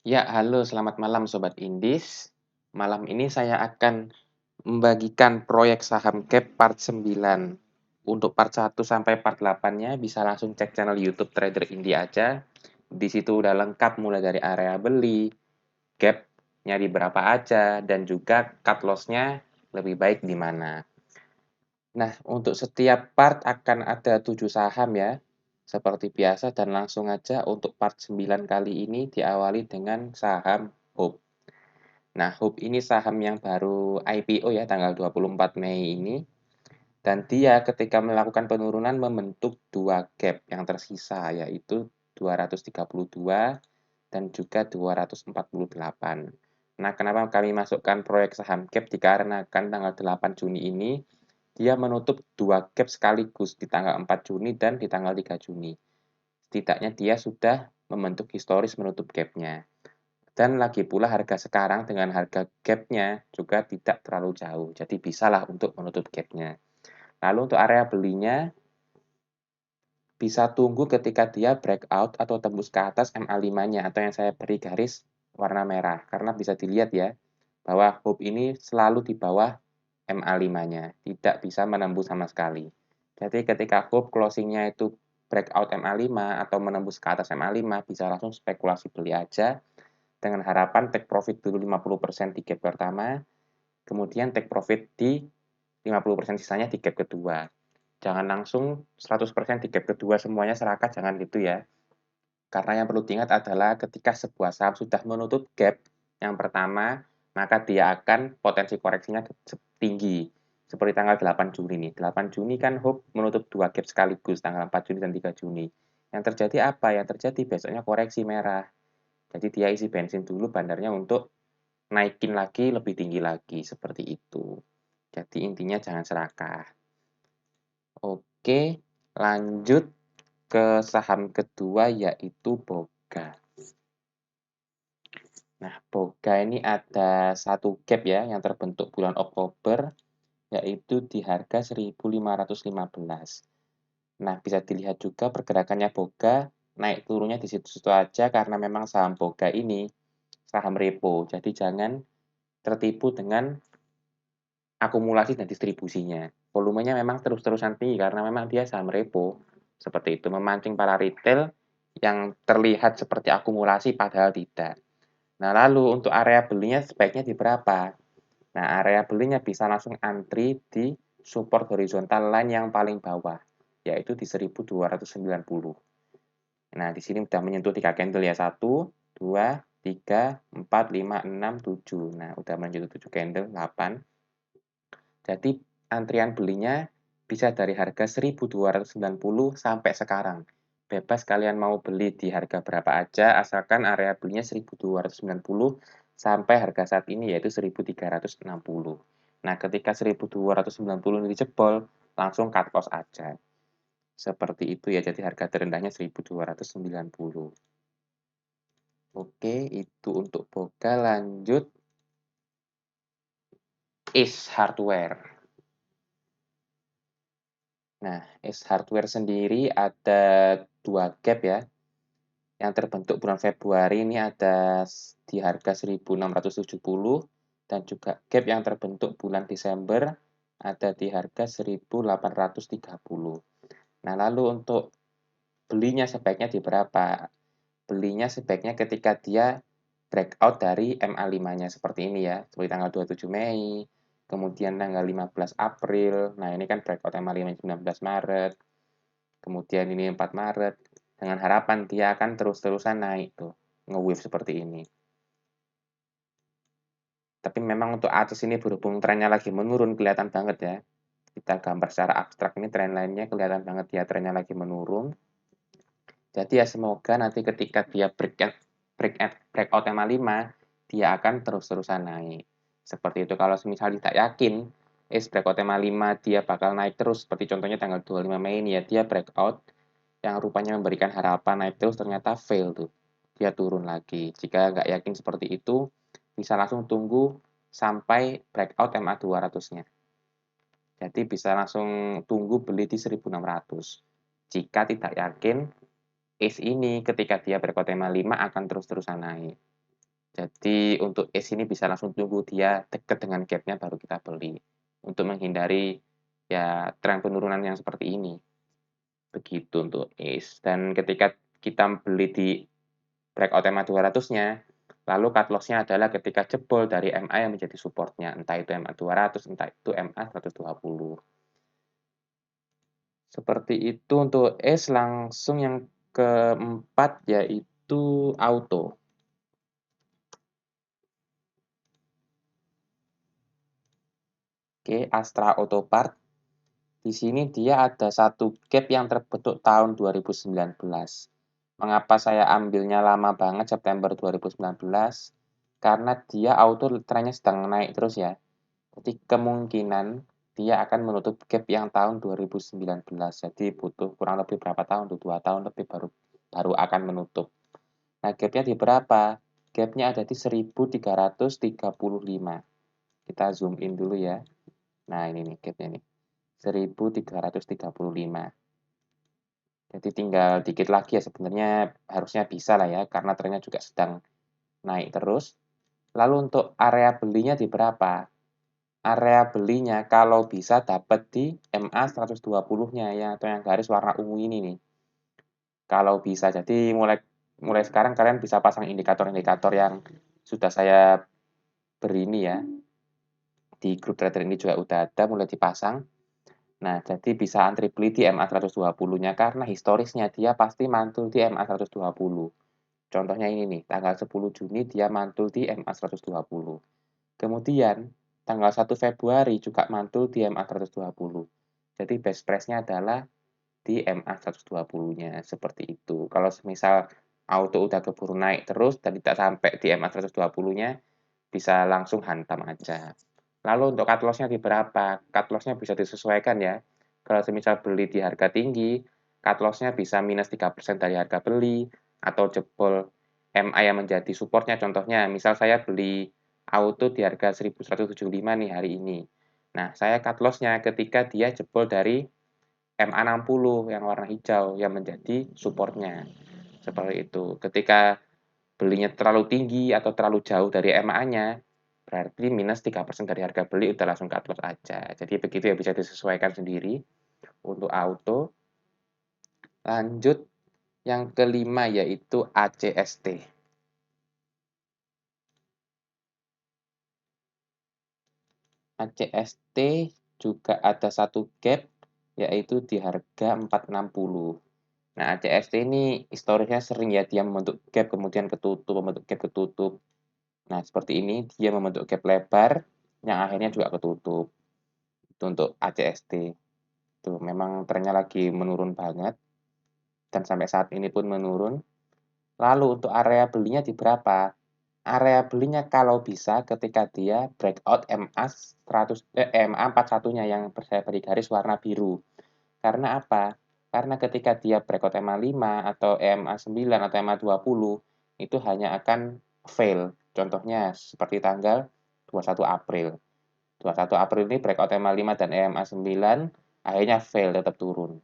Ya, halo, selamat malam Sobat Indis. Malam ini saya akan membagikan proyek saham Gap part 9. Untuk part 1 sampai part 8-nya bisa langsung cek channel YouTube Trader India aja. Di situ udah lengkap mulai dari area beli, gap-nya di berapa aja, dan juga cut loss-nya lebih baik di mana. Nah, untuk setiap part akan ada 7 saham ya, seperti biasa, dan langsung aja untuk part 9 kali ini diawali dengan saham Hope. Nah, Hope ini saham yang baru IPO ya, tanggal 24 Mei ini. Dan dia ketika melakukan penurunan membentuk dua gap yang tersisa, yaitu 232 dan juga 248. Nah, kenapa kami masukkan proyek saham gap? Dikarenakan tanggal 8 Juni ini, dia menutup dua gap sekaligus di tanggal 4 Juni dan di tanggal 3 Juni. Setidaknya dia sudah membentuk historis menutup gap-nya. Dan lagi pula harga sekarang dengan harga gap-nya juga tidak terlalu jauh. Jadi bisalah untuk menutup gap-nya. Lalu untuk area belinya, bisa tunggu ketika dia breakout atau tembus ke atas MA5-nya atau yang saya beri garis warna merah. Karena bisa dilihat ya, bahwa Hope ini selalu di bawah MA5-nya. Tidak bisa menembus sama sekali. Jadi ketika Hope closing-nya itu breakout MA5 atau menembus ke atas MA5, bisa langsung spekulasi beli aja dengan harapan take profit dulu 50% di gap pertama, kemudian take profit di 50% sisanya di gap kedua. Jangan langsung 100% di gap kedua semuanya serahkan, jangan gitu ya. Karena yang perlu diingat adalah ketika sebuah saham sudah menutup gap yang pertama, maka dia akan potensi koreksinya tinggi. Seperti tanggal 8 Juni nih. 8 Juni kan Hope menutup dua gap sekaligus, tanggal 4 Juni dan 3 Juni. Yang terjadi apa? Yang terjadi besoknya koreksi merah. Jadi dia isi bensin dulu bandarnya untuk naikin lagi lebih tinggi lagi, seperti itu. Jadi intinya jangan serakah. Oke, lanjut ke saham kedua yaitu Boga. Nah, Boga ini ada satu gap ya yang terbentuk bulan Oktober yaitu di harga 1.515. Nah, bisa dilihat juga pergerakannya Boga naik turunnya di situ-situ aja karena memang saham Boga ini saham repo. Jadi jangan tertipu dengan akumulasi dan distribusinya. Volumenya memang terus-terusan tinggi karena memang dia saham repo. Seperti itu, memancing para retail yang terlihat seperti akumulasi padahal tidak. Nah, lalu untuk area belinya sebaiknya di berapa? Nah, area belinya bisa langsung antri di support horizontal line yang paling bawah, yaitu di 1290. Nah, di sini sudah menyentuh 3 candle ya. 1, 2, 3, 4, 5, 6, 7. Nah, udah menyentuh 7 candle, 8. Jadi antrian belinya bisa dari harga 1.290 sampai sekarang. Bebas kalian mau beli di harga berapa aja, asalkan area belinya 1.290 sampai harga saat ini yaitu 1.360. Nah, ketika 1.290 ini dijebol, langsung cut loss aja. Seperti itu ya, jadi harga terendahnya 1.290. Oke, itu untuk Boga. Lanjut, Ace Hardware. Nah, Ace Hardware sendiri ada dua gap ya. Yang terbentuk bulan Februari ini ada di harga 1.670 dan juga gap yang terbentuk bulan Desember ada di harga 1.830. Nah, lalu untuk belinya sebaiknya di berapa? Belinya sebaiknya ketika dia breakout dari MA5-nya seperti ini ya, seperti tanggal 27 Mei, kemudian tanggal 15 April. Nah, ini kan breakout MA5 19 Maret, kemudian ini 4 Maret. Dengan harapan dia akan terus-terusan naik tuh, nge-wave seperti ini. Tapi memang untuk atas ini berhubung trennya lagi menurun, kelihatan banget ya. Kita gambar secara abstrak ini tren lainnya kelihatan banget ya trennya lagi menurun. Jadi ya semoga nanti ketika dia breakout MA5, dia akan terus-terusan naik. Seperti itu. Kalau misal tidak yakin, breakout MA5 dia bakal naik terus, seperti contohnya tanggal 25 Mei ini ya, dia breakout yang rupanya memberikan harapan naik terus ternyata fail tuh. Dia turun lagi. Jika nggak yakin seperti itu, bisa langsung tunggu sampai breakout MA200-nya. Jadi bisa langsung tunggu beli di 1.600. Jika tidak yakin, ACE ini ketika dia breakout MA5 akan terus-terusan naik. Jadi untuk es ini bisa langsung tunggu dia dekat dengan gap-nya baru kita beli. Untuk menghindari ya tren penurunan yang seperti ini. Begitu untuk es. Dan ketika kita beli di breakout MA 200-nya, lalu cut loss-nya adalah ketika jebol dari MA yang menjadi support-nya, entah itu MA 200, entah itu MA 120. Seperti itu untuk es. Langsung yang keempat yaitu auto. Oke, Astra Auto Part. Di sini dia ada satu gap yang terbentuk tahun 2019. Mengapa saya ambilnya lama banget, September 2019? Karena dia auto trennya sedang naik terus ya. Jadi kemungkinan dia akan menutup gap yang tahun 2019. Jadi butuh kurang lebih berapa tahun tuh? 2 tahun lebih baru akan menutup. Nah, gapnya di berapa? Gapnya ada di 1335. Kita zoom in dulu ya. Nah, ini nih gapnya nih. 1335. Jadi tinggal dikit lagi ya, sebenarnya harusnya bisa lah ya, karena trennya juga sedang naik terus. Lalu untuk area belinya di berapa? Area belinya kalau bisa dapat di MA 120-nya ya, atau yang garis warna ungu ini nih. Kalau bisa, jadi mulai sekarang kalian bisa pasang indikator-indikator yang sudah saya beri ini ya. Di grup trader ini juga udah ada, mulai dipasang. Nah, jadi bisa antri beli di MA 120-nya karena historisnya dia pasti mantul di MA 120. Contohnya ini nih, tanggal 10 Juni dia mantul di MA 120. Kemudian, tanggal 1 Februari juga mantul di MA 120. Jadi best price-nya adalah di MA 120-nya, seperti itu. Kalau misal auto udah keburu naik terus dan tidak sampai di MA 120-nya, bisa langsung hantam aja. Lalu untuk cut loss-nya di berapa? Cut loss-nya bisa disesuaikan ya. Kalau semisal beli di harga tinggi, cut loss-nya bisa minus 3% dari harga beli, atau jebol MA yang menjadi support-nya. Contohnya, misal saya beli auto di harga 1175 nih hari ini. Nah, saya cut loss-nya ketika dia jebol dari MA 60 yang warna hijau yang menjadi support-nya. Seperti itu. Ketika belinya terlalu tinggi atau terlalu jauh dari MA-nya, berarti minus 3% dari harga beli udah langsung cut loss aja. Jadi begitu ya, bisa disesuaikan sendiri untuk auto. Lanjut yang kelima yaitu ACST. ACST juga ada satu gap yaitu di harga 460. Nah, ACST ini historisnya sering ya dia membentuk gap kemudian ketutup, membentuk gap ketutup. Nah, seperti ini dia membentuk gap lebar yang akhirnya juga ketutup. Itu untuk ACST. Tuh, memang trennya lagi menurun banget dan sampai saat ini pun menurun. Lalu untuk area belinya di berapa? Area belinya kalau bisa ketika dia breakout MA 41-nya yang saya beri garis warna biru. Karena apa? Karena ketika dia breakout MA 5 atau MA 9 atau MA 20 itu hanya akan fail. Contohnya seperti tanggal 21 April. 21 April ini breakout MA 5 dan EMA 9 akhirnya fail, tetap turun.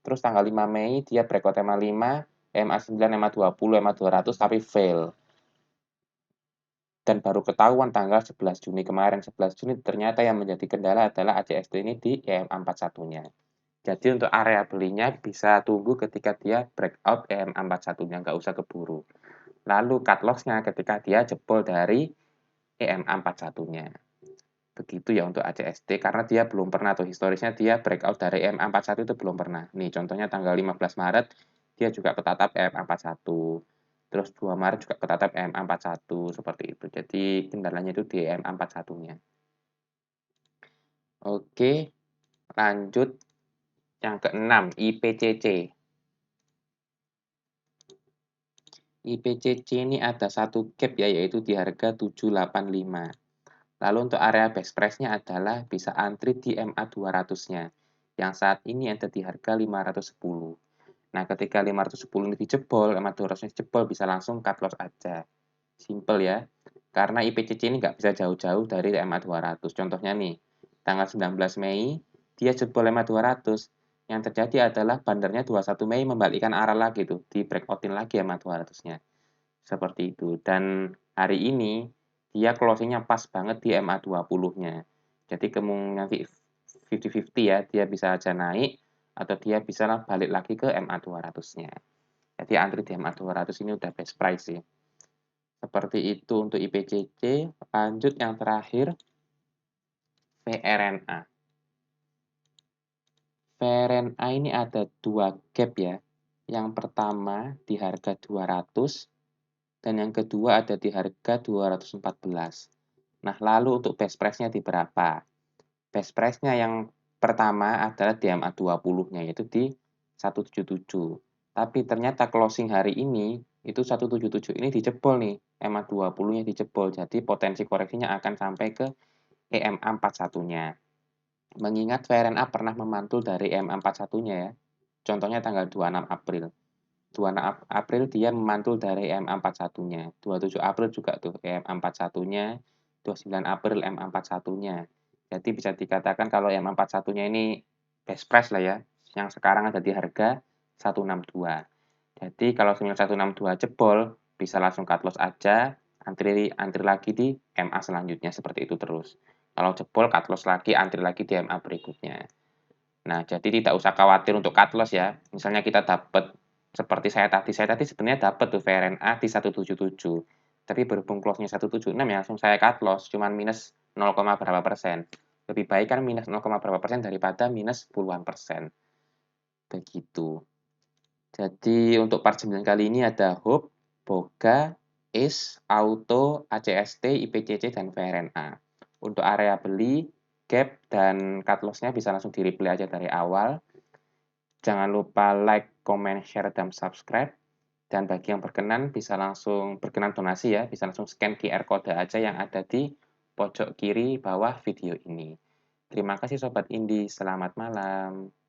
Terus tanggal 5 Mei dia breakout EMA 5, EMA 9, EMA 20, EMA 200 tapi fail. Dan baru ketahuan tanggal 11 Juni kemarin. 11 Juni ternyata yang menjadi kendala adalah ACST ini di EMA 41-nya. Jadi untuk area belinya bisa tunggu ketika dia breakout EMA 41-nya, nggak usah keburu. Lalu cut loss-nya ketika dia jebol dari EMA 41-nya. Begitu ya untuk ACST, karena dia belum pernah tuh, historisnya dia breakout dari EMA 41 itu belum pernah. Nih contohnya tanggal 15 Maret, dia juga ketatap EMA 41. Terus 2 Maret juga ketatap EMA 41, seperti itu. Jadi kendalanya itu di EMA 41-nya. Oke, lanjut yang keenam, IPCC. IPCC ini ada satu gap ya, yaitu di harga 785. Lalu untuk area best price-nya adalah bisa antri di MA 200-nya, yang saat ini ada di harga 510. Nah, ketika 510 ini dijebol, MA 200-nya dijebol, bisa langsung cut loss aja. Simple ya. Karena IPCC ini nggak bisa jauh-jauh dari MA 200. Contohnya nih, tanggal 19 Mei, dia jebol MA 200. Yang terjadi adalah bandarnya 21 Mei membalikkan arah lagi tuh, di breakoutin lagi MA 200-nya. Seperti itu. Dan hari ini dia closing-nya pas banget di MA20-nya. Jadi kemungkinan nanti 50-50 ya, dia bisa aja naik atau dia bisa balik lagi ke MA200-nya. Jadi antri di MA200 ini udah best price sih. Seperti itu untuk IPCC. Lanjut yang terakhir, VRNA. VRNA ini ada dua gap ya. Yang pertama di harga 200 dan yang kedua ada di harga 214. Nah, lalu untuk best price-nya di berapa? Best price-nya yang pertama adalah di MA20-nya, yaitu di 177. Tapi ternyata closing hari ini, itu 177 ini dijebol nih, MA20-nya dijebol. Jadi potensi koreksinya akan sampai ke EMA41-nya. Mengingat VRNA pernah memantul dari EMA41-nya ya. Contohnya tanggal 26 April. 26 April dia memantul dari MA41-nya. 27 April juga tuh MA41-nya. 29 April MA41-nya. Jadi bisa dikatakan kalau MA41-nya ini best price lah ya. Yang sekarang ada di harga 162. Jadi kalau 162 jebol, bisa langsung cut loss aja, antri lagi di MA selanjutnya seperti itu terus. Kalau jebol cut loss lagi, antri lagi di MA berikutnya. Nah, jadi tidak usah khawatir untuk cut loss ya. Misalnya kita dapat seperti saya tadi sebenarnya dapat tuh VRNA di 177. Tapi berhubung close-nya 176 ya langsung saya cut loss, cuman minus 0, berapa persen. Lebih baik kan minus 0, berapa persen daripada minus puluhan persen. Begitu. Jadi untuk part 9 kali ini ada Hope, Boga, ACE, Auto, ACST, IPCC, dan VRNA. Untuk area beli, gap, dan cut loss-nya bisa langsung di-replay aja dari awal. Jangan lupa like, comment, share, dan subscribe. Dan bagi yang berkenan, bisa langsung berkenan donasi ya, bisa langsung scan QR code aja yang ada di pojok kiri bawah video ini. Terima kasih Sobat Indi, selamat malam.